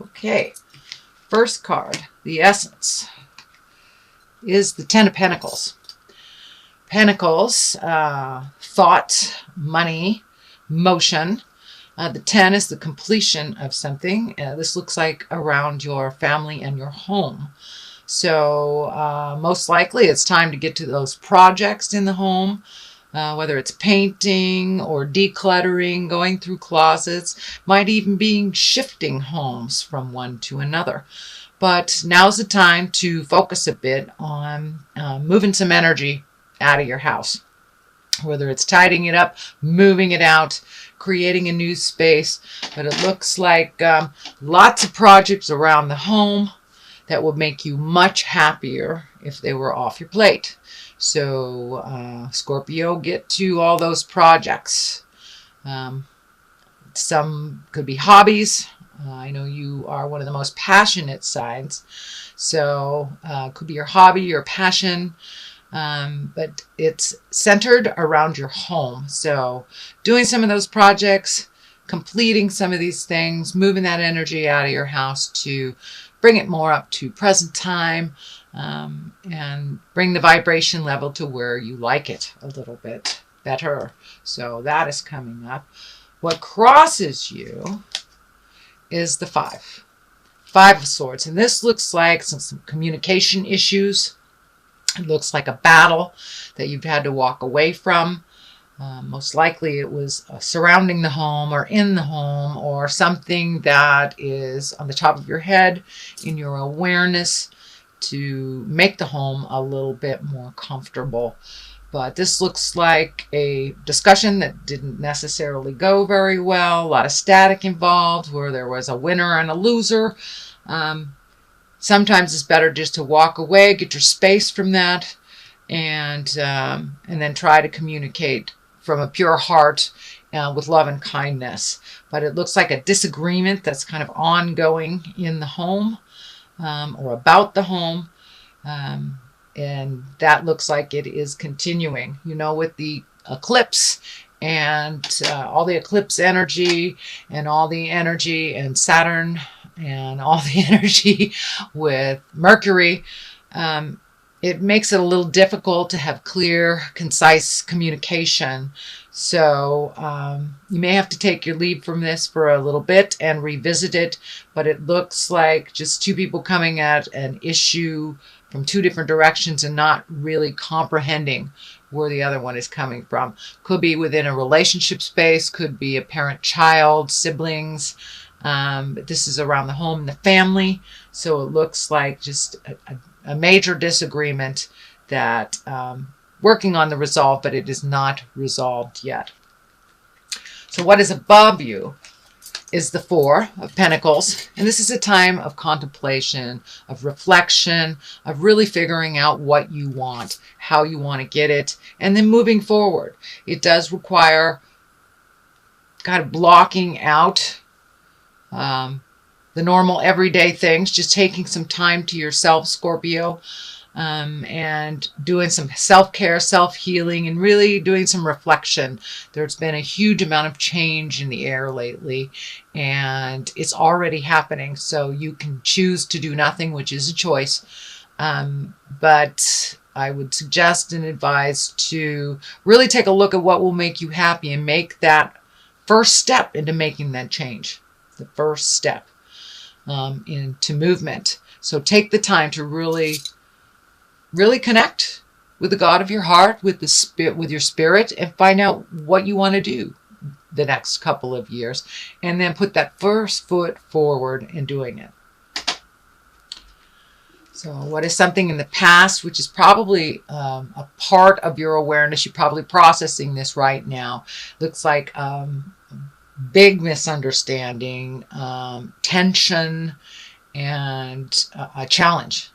Okay, first card, the essence, is the Ten of Pentacles. Pentacles, thought, money, motion. The 10 is the completion of something. This looks like around your family and your home. So most likely it's time to get to those projects in the home, whether it's painting or decluttering, going through closets, might even be shifting homes from one to another. But now's the time to focus a bit on moving some energy out of your house, whether it's tidying it up, moving it out, creating a new space. But it looks like lots of projects around the home that will make you much happier if they were off your plate. So Scorpio, get to all those projects. Some could be hobbies. I know you are one of the most passionate signs. So could be your hobby, your passion. But it's centered around your home. So doing some of those projects, completing some of these things, moving that energy out of your house to bring it more up to present time, and bring the vibration level to where you like it a little bit better. So that is coming up. What crosses you is the Five of Swords. And this looks like some communication issues. It looks like a battle that you've had to walk away from. Most likely it was surrounding the home or in the home, or something that is on the top of your head in your awareness to make the home a little bit more comfortable. But this looks like a discussion that didn't necessarily go very well. A lot of static involved where there was a winner and a loser. Sometimes it's better just to walk away, get your space from that, and then try to communicate from a pure heart with love and kindness. But it looks like a disagreement that's kind of ongoing in the home, or about the home. And that looks like it is continuing. You know, with the eclipse and all the eclipse energy and all the energy and Saturn and all the energy with Mercury, it makes it a little difficult to have clear, concise communication. So you may have to take your leave from this for a little bit and revisit it. But it looks like just two people coming at an issue from two different directions and not really comprehending where the other one is coming from. Could be within a relationship space, could be a parent-child, siblings. But this is around the home and the family. So it looks like just a major disagreement that working on the resolve, but it is not resolved yet. So what is above you is the Four of Pentacles. And this is a time of contemplation, of reflection, of really figuring out what you want, how you want to get it, and then moving forward. It does require kind of blocking out the normal everyday things, just taking some time to yourself, Scorpio, and doing some self-care, self-healing, and really doing some reflection. There's been a huge amount of change in the air lately, and it's already happening. So you can choose to do nothing, which is a choice. But I would suggest and advise to really take a look at what will make you happy and make that first step into making that change. The first step into movement. So take the time to really connect with the God of your heart, with the spirit, with your spirit, and find out what you want to do the next couple of years, and then put that first foot forward in doing it. So what is something in the past, which is probably a part of your awareness, you're probably processing this right now. Looks like big misunderstanding, tension, and a challenge.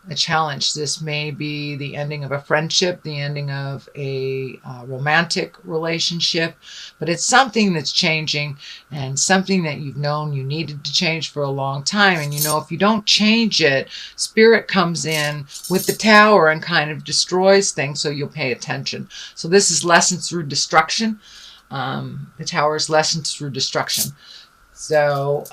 This may be the ending of a friendship, the ending of a romantic relationship, but it's something that's changing and something that you've known you needed to change for a long time. And you know, if you don't change it, Spirit comes in with the Tower and kind of destroys things, so you'll pay attention. So this is lessons through destruction. The Tower is lessons through destruction. So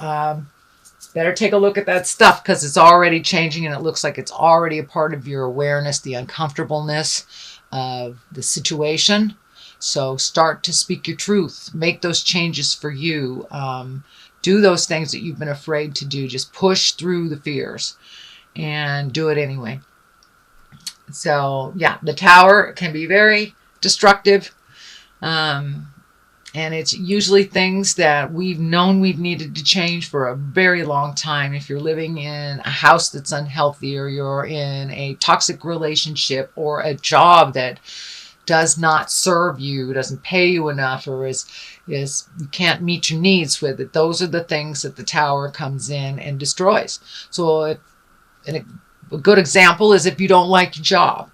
better take a look at that stuff, because it's already changing and it looks like it's already a part of your awareness, the uncomfortableness of the situation. So start to speak your truth. Make those changes for you. Do those things that you've been afraid to do. Just push through the fears and do it anyway. So yeah, the Tower can be very destructive. And it's usually things that we've known we've needed to change for a very long time. If you're living in a house that's unhealthy, or you're in a toxic relationship, or a job that does not serve you, doesn't pay you enough, or is you can't meet your needs with it, those are the things that the Tower comes in and destroys. So a good example is if you don't like your job.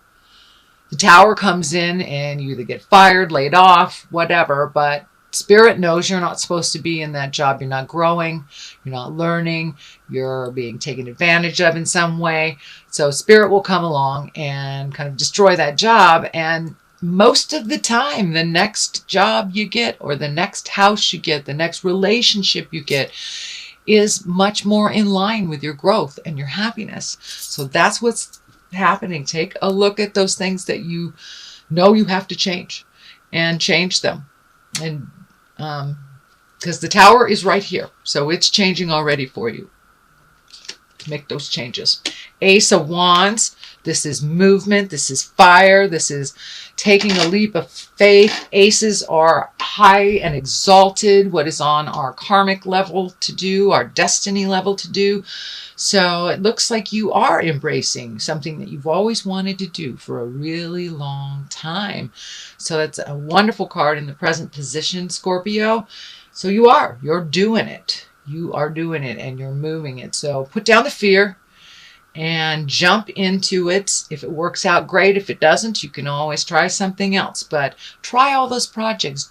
The Tower comes in and you either get fired, laid off, whatever, but Spirit knows you're not supposed to be in that job. You're not growing, you're not learning, you're being taken advantage of in some way. So Spirit will come along and kind of destroy that job. And most of the time, the next job you get, or the next house you get, the next relationship you get, is much more in line with your growth and your happiness. So that's what's happening. Take a look at those things that you know you have to change, and change them. And because the Tower is right here, so it's changing already for you. Make those changes. Ace of Wands. This is movement. This is fire. This is taking a leap of faith. Aces are high and exalted, what is on our karmic level to do, our destiny level to do. So it looks like you are embracing something that you've always wanted to do for a really long time. So that's a wonderful card in the present position, Scorpio. So you're doing it. You are doing it, and you're moving it. So put down the fear and jump into it. If it works out, great. If it doesn't, you can always try something else. But try all those projects.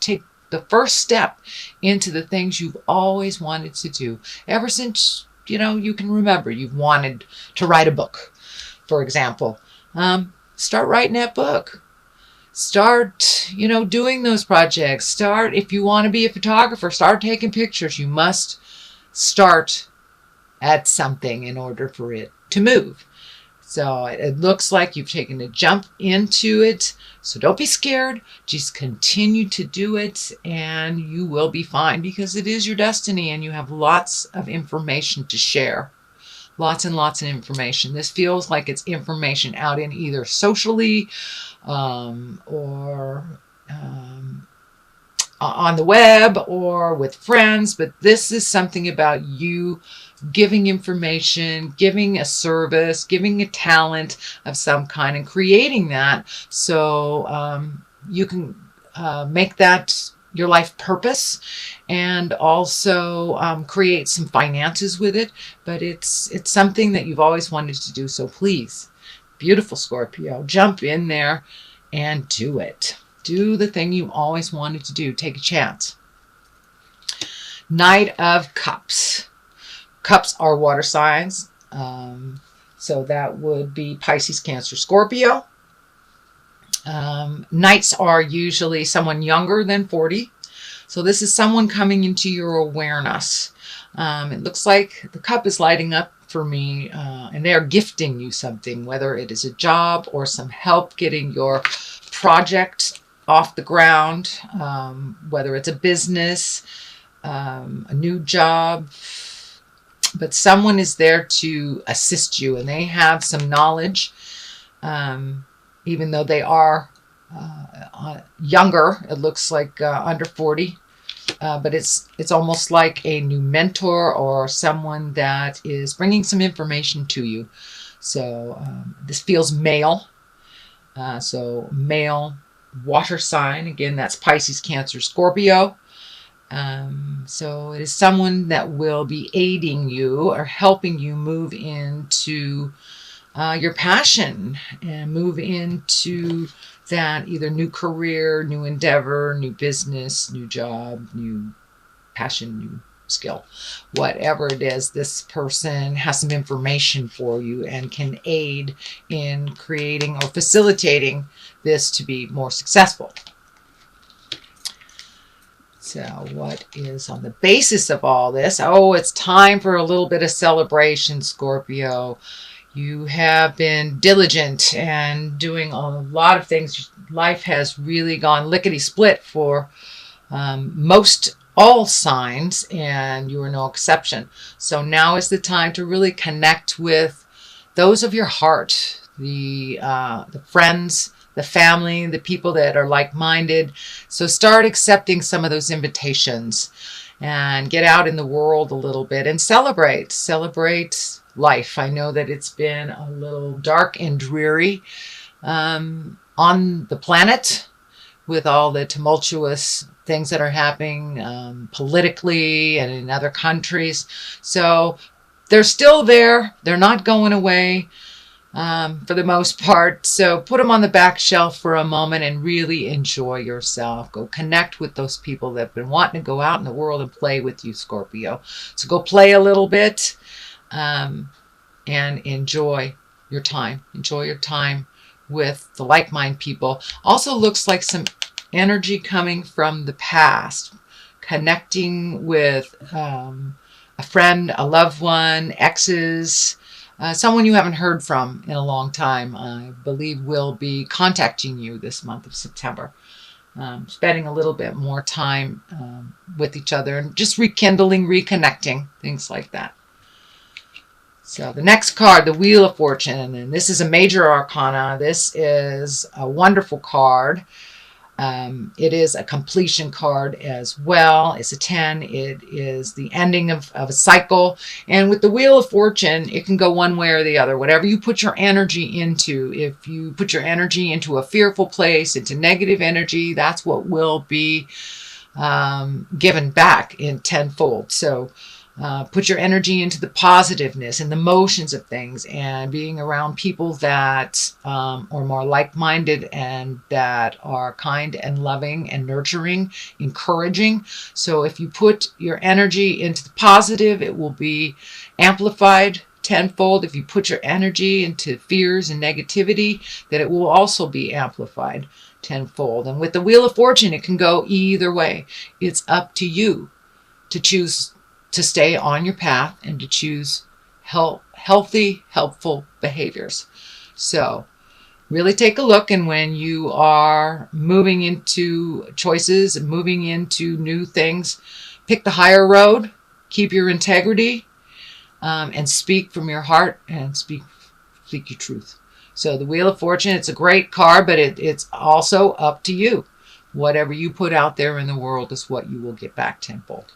Take the first step into the things you've always wanted to do. Ever since, you can remember, you've wanted to write a book, for example. Start writing that book. Start, doing those projects. Start, if you want to be a photographer, start taking pictures. You must start at something in order for it to move. So it looks like you've taken a jump into it. So don't be scared. Just continue to do it, and you will be fine, because it is your destiny and you have lots of information to share. Lots and lots of information. This feels like it's information out in either socially or on the web or with friends, but this is something about you giving information, giving a service, giving a talent of some kind, and creating that so you can make that your life purpose, and also create some finances with it. But it's something that you've always wanted to do. So please, beautiful Scorpio, jump in there and do it. Do the thing you always wanted to do. Take a chance. Knight of Cups. Cups are water signs. So that would be Pisces, Cancer, Scorpio. Knights are usually someone younger than 40. So this is someone coming into your awareness. It looks like the cup is lighting up for me, and they're gifting you something, whether it is a job or some help getting your project off the ground, whether it's a business, a new job. But someone is there to assist you, and they have some knowledge, even though they are younger. It looks like under 40, but it's almost like a new mentor or someone that is bringing some information to you. So this feels male. So male water sign. Again, that's Pisces, Cancer, Scorpio. So it is someone that will be aiding you or helping you move into your passion and move into that either new career, new endeavor, new business, new job, new passion, new skill. Whatever it is, this person has some information for you and can aid in creating or facilitating this to be more successful. So what is on the basis of all this? Oh, it's time for a little bit of celebration, Scorpio. You have been diligent and doing a lot of things. Life has really gone lickety-split for most all signs, and you are no exception. So now is the time to really connect with those of your heart, the friends, the family, the people that are like-minded. So start accepting some of those invitations and get out in the world a little bit and celebrate life. I know that it's been a little dark and dreary on the planet with all the tumultuous things that are happening politically and in other countries. So they're still there. They're not going away for the most part. So put them on the back shelf for a moment and really enjoy yourself. Go connect with those people that have been wanting to go out in the world and play with you, Scorpio. So go play a little bit and enjoy your time. Enjoy your time with the like-minded people. Also looks like some energy coming from the past, connecting with a friend, a loved one, exes, someone you haven't heard from in a long time. I believe will be contacting you this month of September. Spending a little bit more time with each other and just rekindling, reconnecting, things like that. So the next card, the Wheel of Fortune, and this is a major arcana. This is a wonderful card. It is a completion card as well. It's a 10. It is the ending of a cycle. And with the Wheel of Fortune, it can go one way or the other. Whatever you put your energy into, if you put your energy into a fearful place, into negative energy, that's what will be given back in tenfold. So put your energy into the positiveness and the motions of things, and being around people that are more like-minded and that are kind and loving and nurturing, encouraging. So if you put your energy into the positive, it will be amplified tenfold. If you put your energy into fears and negativity, that it will also be amplified tenfold. And with the Wheel of Fortune, it can go either way. It's up to you to choose to stay on your path and to choose healthy, helpful behaviors. So really take a look, and when you are moving into choices and moving into new things, pick the higher road, keep your integrity, and speak from your heart and speak your truth. So the Wheel of Fortune, it's a great card, but it's also up to you. Whatever you put out there in the world is what you will get back tenfold.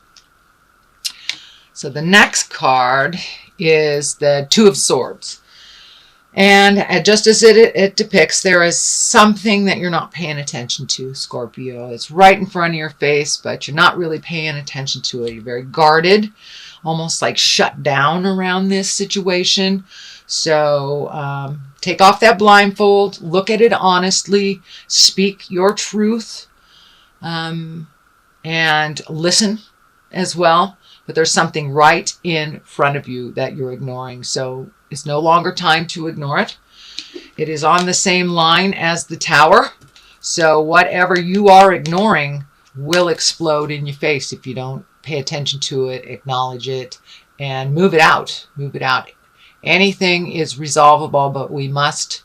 So the next card is the Two of Swords. And just as it depicts, there is something that you're not paying attention to, Scorpio. It's right in front of your face, but you're not really paying attention to it. You're very guarded, almost like shut down around this situation. So take off that blindfold, look at it honestly, speak your truth, and listen as well. But there's something right in front of you that you're ignoring. So it's no longer time to ignore it. It is on the same line as the Tower. So whatever you are ignoring will explode in your face if you don't pay attention to it, acknowledge it, and move it out. Move it out. Anything is resolvable, but we must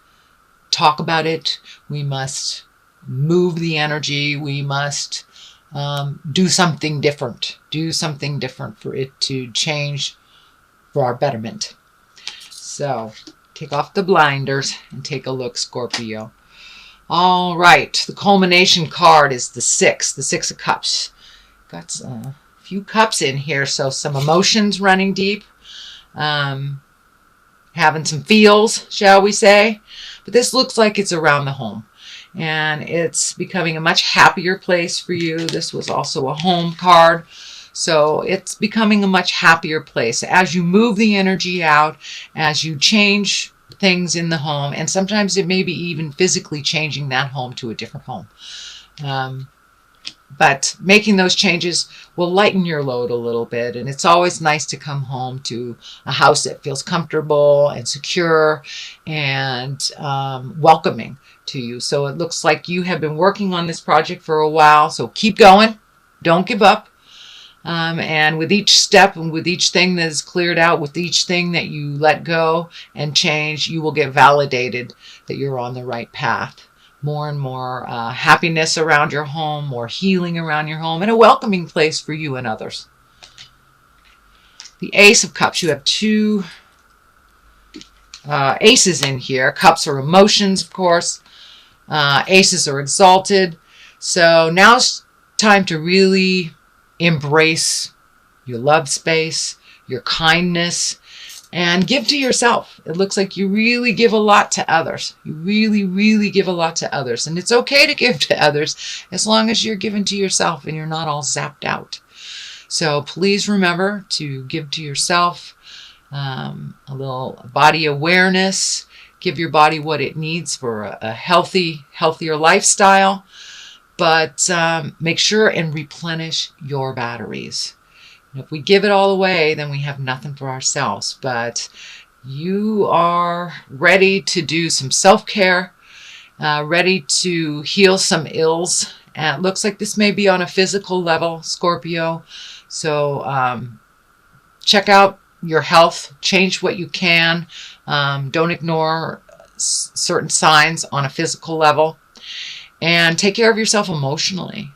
talk about it. We must move the energy. We must do something different. Do something different for it to change for our betterment. So take off the blinders and take a look, Scorpio. All right, the culmination card is the Six of Cups. Got a few cups in here, so some emotions running deep, having some feels, shall we say. But this looks like it's around the home. And it's becoming a much happier place for you. This was also a home card. So it's becoming a much happier place as you move the energy out, as you change things in the home. And sometimes it may be even physically changing that home to a different home. But making those changes will lighten your load a little bit. And it's always nice to come home to a house that feels comfortable and secure and welcoming to you. So it looks like you have been working on this project for a while. So keep going. Don't give up. And with each step and with each thing that is cleared out, with each thing that you let go and change, you will get validated that you're on the right path. More and more happiness around your home, more healing around your home, and a welcoming place for you and others. The Ace of Cups. You have two aces in here. Cups are emotions, of course. Aces are exalted. So now it's time to really embrace your love space, your kindness, and give to yourself. It looks like you really give a lot to others. You really, really give a lot to others. And it's okay to give to others as long as you're giving to yourself and you're not all zapped out. So please remember to give to yourself, a little body awareness. Give your body what it needs for a healthier lifestyle. But make sure and replenish your batteries. If we give it all away, then we have nothing for ourselves. But you are ready to do some self-care, ready to heal some ills. And it looks like this may be on a physical level, Scorpio. So check out your health, change what you can. Don't ignore certain signs on a physical level. And take care of yourself emotionally.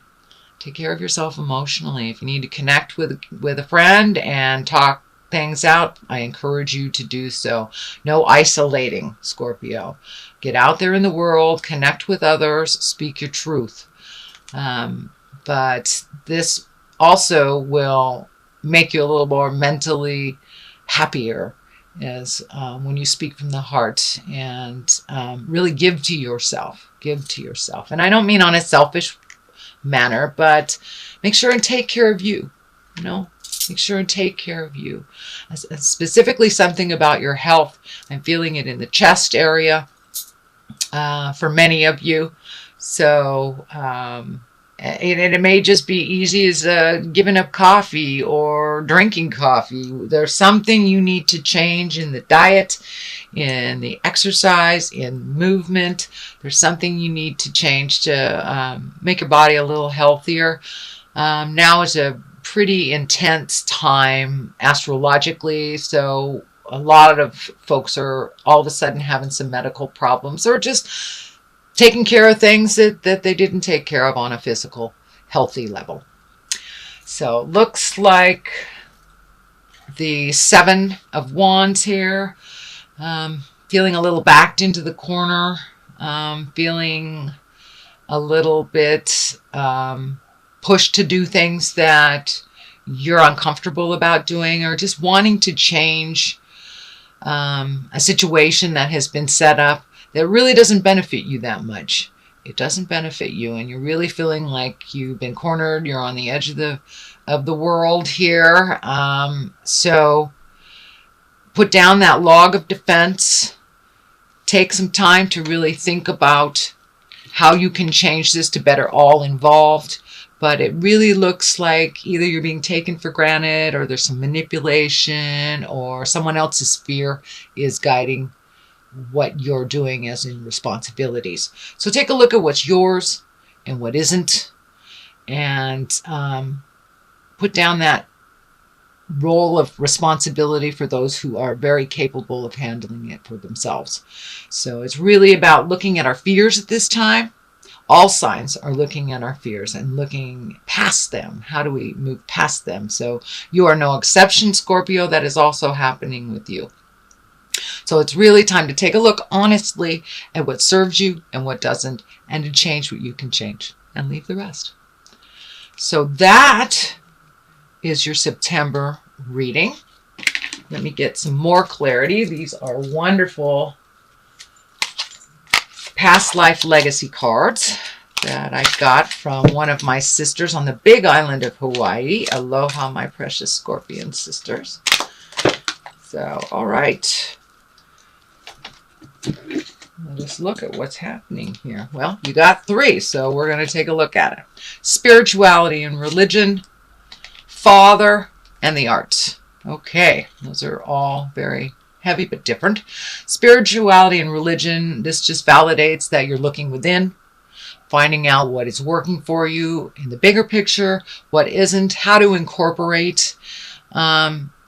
Take care of yourself emotionally. If you need to connect with a friend and talk things out, I encourage you to do so. No isolating, Scorpio. Get out there in the world, connect with others, speak your truth. But this also will make you a little more mentally happier as when you speak from the heart and really give to yourself. Give to yourself. And I don't mean on a selfish manner, but make sure and take care of you. You know, make sure and take care of you. Specifically something about your health. I'm feeling it in the chest area for many of you. So it may just be easy as giving up coffee or drinking coffee. There's something you need to change in the diet, in the exercise, in movement. There's something you need to change to make your body a little healthier. Now is a pretty intense time astrologically, so a lot of folks are all of a sudden having some medical problems or just taking care of things that they didn't take care of on a physical, healthy level. So looks like the Seven of Wands here. Feeling a little backed into the corner. Feeling a little bit pushed to do things that you're uncomfortable about doing, or just wanting to change a situation that has been set up that really doesn't benefit you that much. It doesn't benefit you, and you're really feeling like you've been cornered. You're on the edge of the world here. So put down that log of defense. Take some time to really think about how you can change this to better all involved. But it really looks like either you're being taken for granted, or there's some manipulation, or someone else's fear is guiding what you're doing as in responsibilities. So take a look at what's yours and what isn't, and put down that role of responsibility for those who are very capable of handling it for themselves. So it's really about looking at our fears at this time. All signs are looking at our fears and looking past them. How do we move past them? So you are no exception, Scorpio. That is also happening with you. So it's really time to take a look honestly at what serves you and what doesn't, and to change what you can change and leave the rest. So that is your September reading. Let me get some more clarity. These are wonderful past life legacy cards that I got from one of my sisters on the big island of Hawaii. Aloha, my precious Scorpion sisters. So, all right. Let us look at what's happening here. Well, you got 3, so we're going to take a look at it. Spirituality and religion, father, and the arts. Okay, those are all very heavy but different. Spirituality and religion, this just validates that you're looking within. finding out what is working for you in the bigger picture, what isn't, how to incorporate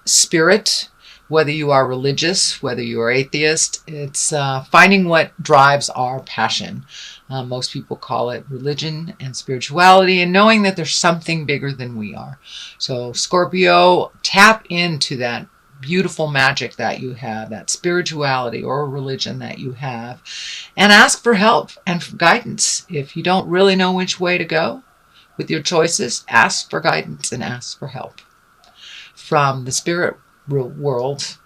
spirit, whether you are religious, whether you are atheist. It's finding what drives our passion. Most people call it religion and spirituality, and knowing that there's something bigger than we are. So Scorpio, tap into that beautiful magic that you have, that spirituality or religion that you have, and ask for help and for guidance. If you don't really know which way to go with your choices, ask for guidance and ask for help from the spirit world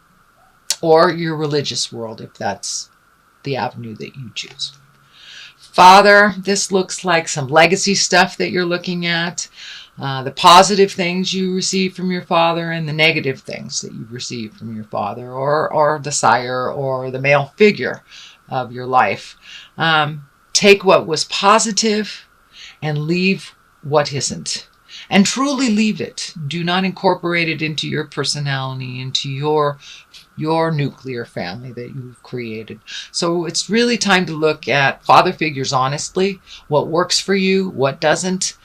or your religious world, if that's the avenue that you choose. Father, this looks like some legacy stuff that you're looking at. The positive things you receive from your father and the negative things that you receive from your father or the sire or the male figure of your life. Take what was positive and leave what isn't. And truly leave it. Do not incorporate it into your personality, into your nuclear family that you've created. So it's really time to look at father figures honestly, what works for you, what doesn't,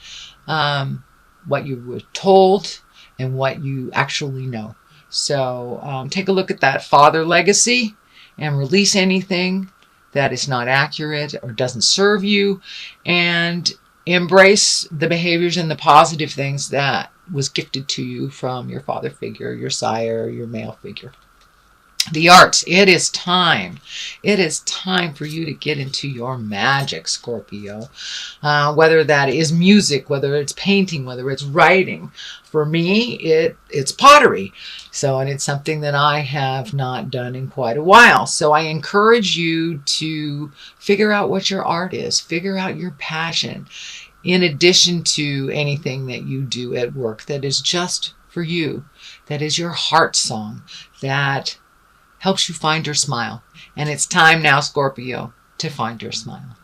what you were told, and what you actually know. So take a look at that father legacy and release anything that is not accurate or doesn't serve you, and embrace the behaviors and the positive things that was gifted to you from your father figure, your sire, your male figure. The arts, it is time. It is time for you to get into your magic, Scorpio. Whether that is music, whether it's painting, whether it's writing. For me, it's pottery. And it's something that I have not done in quite a while. So I encourage you to figure out what your art is. Figure out your passion. In addition to anything that you do at work that is just for you. That is your heart song. That helps you find your smile. And it's time now, Scorpio, to find your smile.